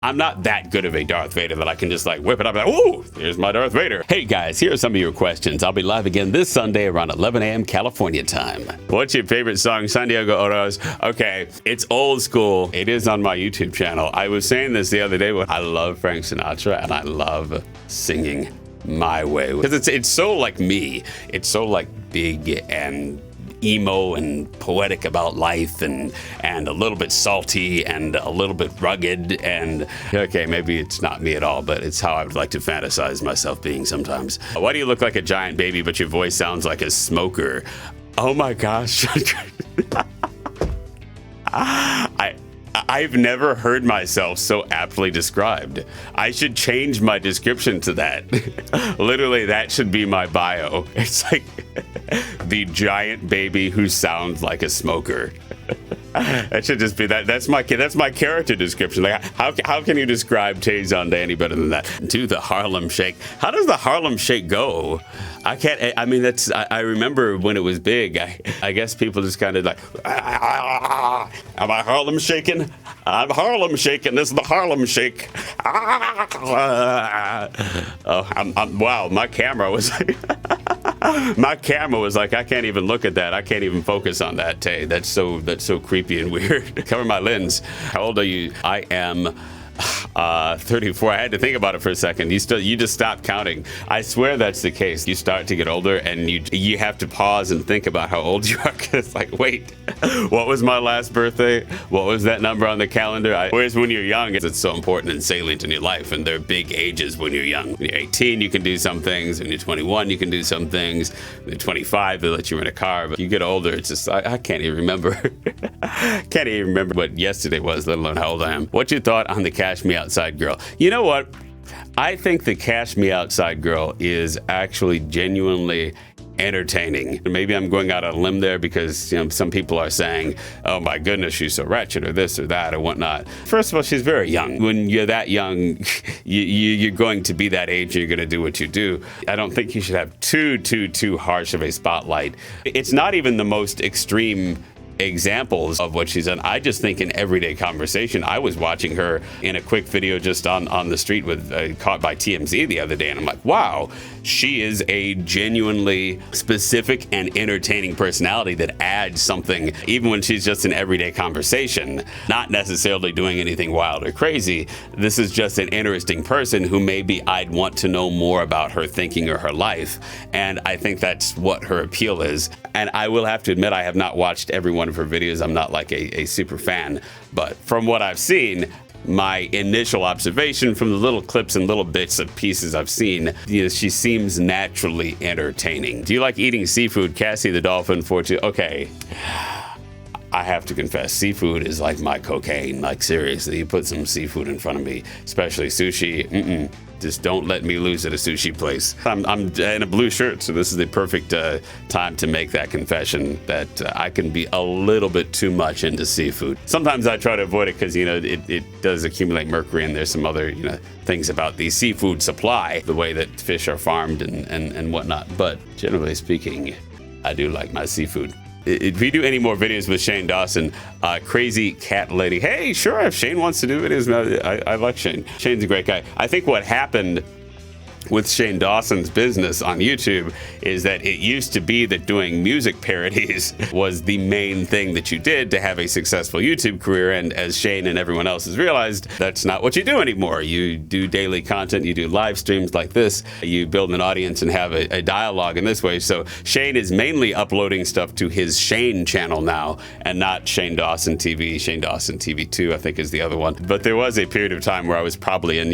I'm not that good of a Darth Vader that I can just like whip it up and like, ooh, here's my Darth Vader. Hey guys, here are some of your questions. I'll be live again this Sunday around 11 a.m. California time. What's your favorite song, San Diego Oros? Okay, it's old school. It is on my YouTube channel. I was saying this the other day, but I love Frank Sinatra and I love singing My Way. Because it's so like me. It's so like big and emo and poetic about life and a little bit salty and a little bit rugged and okay, maybe it's not me at all, but it's how I would like to fantasize myself being sometimes. Why do you look like a giant baby but your voice sounds like a smoker? Oh my gosh. I've never heard myself so aptly described. I should change my description to that. Literally, that should be my bio. It's like the giant baby who sounds like a smoker. That should just be that. That's my character description. Like, how can you describe Tay Zonday any better than that? Do the Harlem Shake. How does the Harlem Shake go? I can't. I mean, I remember when it was big. I guess people just kind of like, am I Harlem shaking? I'm Harlem shaking. This is the Harlem Shake. Wow. My camera was like, I can't even look at that. I can't even focus on that, Tay. That's so creepy and weird. Cover my lens. How old are you? I am 34. I had to think about it for a second. You just stopped counting. I swear that's the case. You start to get older and you have to pause and think about how old you are. Cause it's like, wait, what was my last birthday? What was that number on the calendar? Whereas when you're young, it's so important and salient in your life, and they're big ages when you're young. When you're 18, you can do some things. When you're 21, you can do some things. When you're 25, they let you rent a car. But you get older, it's just I can't even remember. Can't even remember what yesterday was, let alone how old I am. What's your thought on the Cash Me Outside girl? You know what? I think the Cash Me Outside girl is actually genuinely entertaining. Maybe I'm going out on a limb there because some people are saying, oh my goodness, she's so wretched or this or that or whatnot. First of all, she's very young. When you're that young, you're going to be that age and you're going to do what you do. I don't think you should have too harsh of a spotlight. It's not even the most extreme examples of what she's done. I just think in everyday conversation. I was watching her in a quick video just on the street with caught by TMZ the other day, and I'm like, wow, she is a genuinely specific and entertaining personality that adds something even when she's just in everyday conversation, not necessarily doing anything wild or crazy. This is just an interesting person who maybe I'd want to know more about her thinking or her life, and I think that's what her appeal is. And I will have to admit, I have not watched every one of her videos. I'm not like a super fan, but from what I've seen, my initial observation from the little clips and little bits of pieces I've seen, she seems naturally entertaining. Do you like eating seafood? Cassie the Dolphin 42. Okay. I have to confess, seafood is like my cocaine. Like seriously, you put some seafood in front of me, especially sushi. Just don't let me lose at a sushi place. I'm in a blue shirt, so this is the perfect time to make that confession that I can be a little bit too much into seafood. Sometimes I try to avoid it because it does accumulate mercury, and there's some other things about the seafood supply, the way that fish are farmed and whatnot. But generally speaking, I do like my seafood. If we do any more videos with Shane Dawson, Crazy Cat Lady, hey, sure, if Shane wants to do videos, I like Shane. Shane's a great guy. I think what happened with Shane Dawson's business on YouTube is that it used to be that doing music parodies was the main thing that you did to have a successful YouTube career, and as Shane and everyone else has realized, that's not what you do anymore. You do daily content, you do live streams like this, you build an audience and have a dialogue in this way. So Shane is mainly uploading stuff to his Shane channel now, and not Shane Dawson TV. Shane Dawson TV 2, I think, is the other one. But there was a period of time where I was probably in,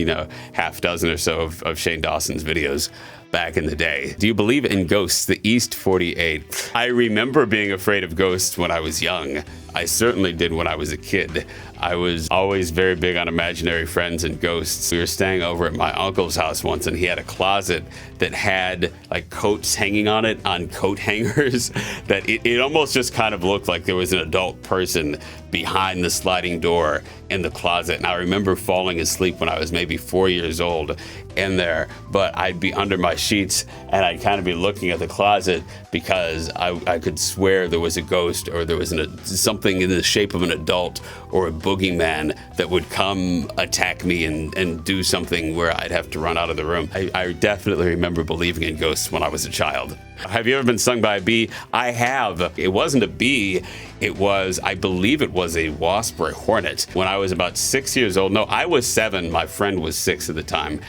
half dozen or so of Shane Dawson's videos back in the day. Do you believe in ghosts? The East 48. I remember being afraid of ghosts when I was young. I certainly did when I was a kid. I was always very big on imaginary friends and ghosts. We were staying over at my uncle's house once, and he had a closet that had like coats hanging on it on coat hangers that it almost just kind of looked like there was an adult person behind the sliding door in the closet. And I remember falling asleep when I was maybe 4 years old in there, but I'd be under my sheets and I'd kind of be looking at the closet because I could swear there was a ghost or there was something something in the shape of an adult or a boogeyman that would come attack me and do something where I'd have to run out of the room. I definitely remember believing in ghosts when I was a child. Have you ever been stung by a bee? I have. It wasn't a bee. It was, I believe it was a wasp or a hornet. When I was about 6 years old, no, I was 7. My friend was 6 at the time.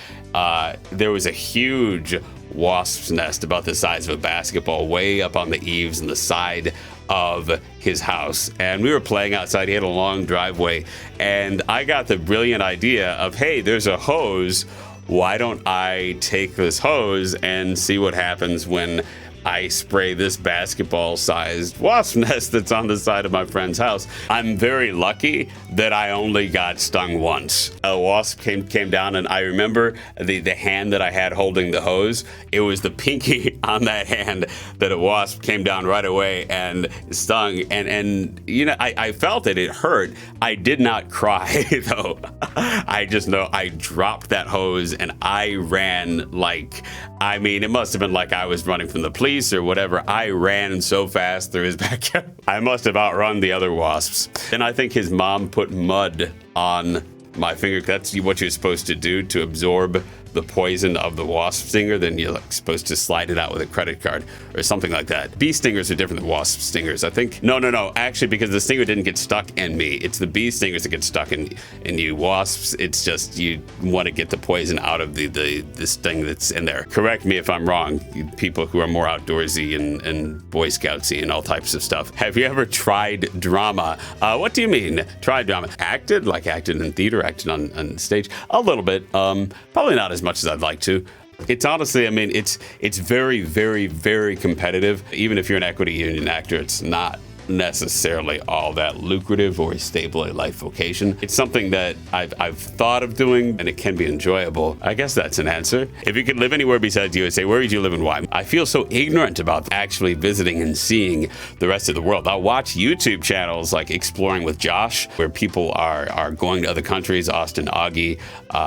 There was a huge wasp's nest about the size of a basketball way up on the eaves and the side of his house. And we were playing outside. He had a long driveway. And I got the brilliant idea of, hey, there's a hose. Why don't I take this hose and see what happens when I spray this basketball-sized wasp nest that's on the side of my friend's house? I'm very lucky that I only got stung once. A wasp came down, and I remember the hand that I had holding the hose. It was the pinky on that hand that a wasp came down right away and stung. And you know, I felt it hurt. I did not cry, though. I just know I dropped that hose, and I ran like, I mean, it must have been like I was running from the police or whatever. I ran so fast through his backyard. I must have outrun the other wasps. And I think his mom put mud on my finger. That's what you're supposed to do to absorb the poison of the wasp stinger. Then you're like supposed to slide it out with a credit card or something like that. Bee stingers are different than wasp stingers, I think. No. Actually, because the stinger didn't get stuck in me. It's the bee stingers that get stuck in you. Wasps, it's just you want to get the poison out of the sting that's in there. Correct me if I'm wrong, people who are more outdoorsy and Boy Scoutsy and all types of stuff. Have you ever tried drama? What do you mean, tried drama? Acted in theater, acted on stage? A little bit. Probably not as much as I'd like to. It's honestly, I mean, it's very, very, very competitive. Even if you're an equity union actor, it's not necessarily all that lucrative or a stable life vocation. It's something that I've thought of doing, and it can be enjoyable. I guess that's an answer. If you could live anywhere besides USA, where would you live and why? I feel so ignorant about actually visiting and seeing the rest of the world. I'll watch YouTube channels like Exploring with Josh, where people are going to other countries, Austin, Augie.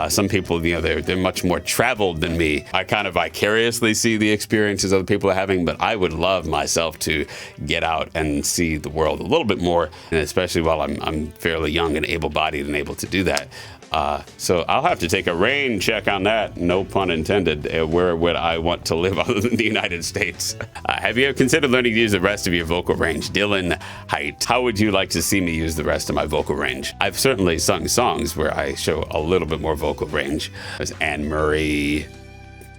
Some people, you know, they're much more traveled than me. I kind of vicariously see the experiences other people are having, but I would love myself to get out and see the world a little bit more, and especially while I'm fairly young and able-bodied and able to do that. So I'll have to take a rain check on that, no pun intended. Where would I want to live other than the United States? Have you ever considered learning to use the rest of your vocal range? Dylan Height, how would you like to see me use the rest of my vocal range? I've certainly sung songs where I show a little bit more vocal range. There's Anne Murray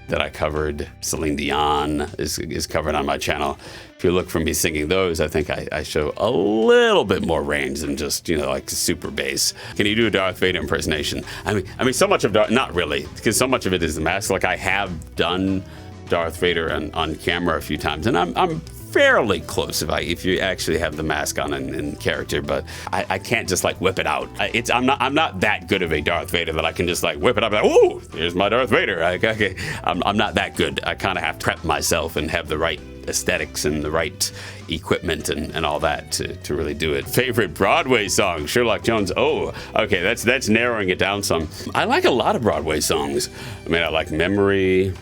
that I covered. Celine Dion is covered on my channel. If you look for me singing those, I think I show a little bit more range than just, you know, like super bass. Can you do a Darth Vader impersonation? I mean, so much of not really, because so much of it is the mask. Like I have done Darth Vader on camera a few times, and I'm fairly close if you actually have the mask on in character, but I can't just like whip it out. I'm not that good of a Darth Vader that I can just like whip it up like, ooh, here's my Darth Vader. Okay. I'm not that good. I kind of have to prep myself and have the right aesthetics and the right equipment and all that to really do it. Favorite Broadway song? Sherlock Jones. Oh, okay, that's narrowing it down some. I like a lot of Broadway songs. I mean, I like Memory,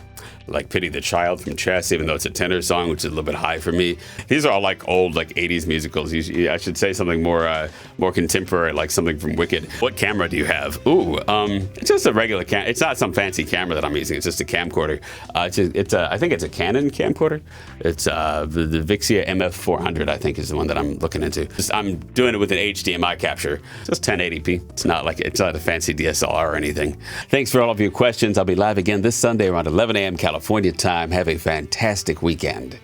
like Pity the Child from Chess, even though it's a tenor song, which is a little bit high for me. These are all like old, like 80s musicals. I should say something more contemporary, like something from Wicked. What camera do you have? Ooh, it's just a regular camera. It's not some fancy camera that I'm using. It's just a camcorder. I think it's a Canon camcorder. It's the Vixia MF400, I think, is the one that I'm looking into. I'm doing it with an HDMI capture. Just 1080p. It's not a fancy DSLR or anything. Thanks for all of your questions. I'll be live again this Sunday around 11 a.m. California time. Have a fantastic weekend.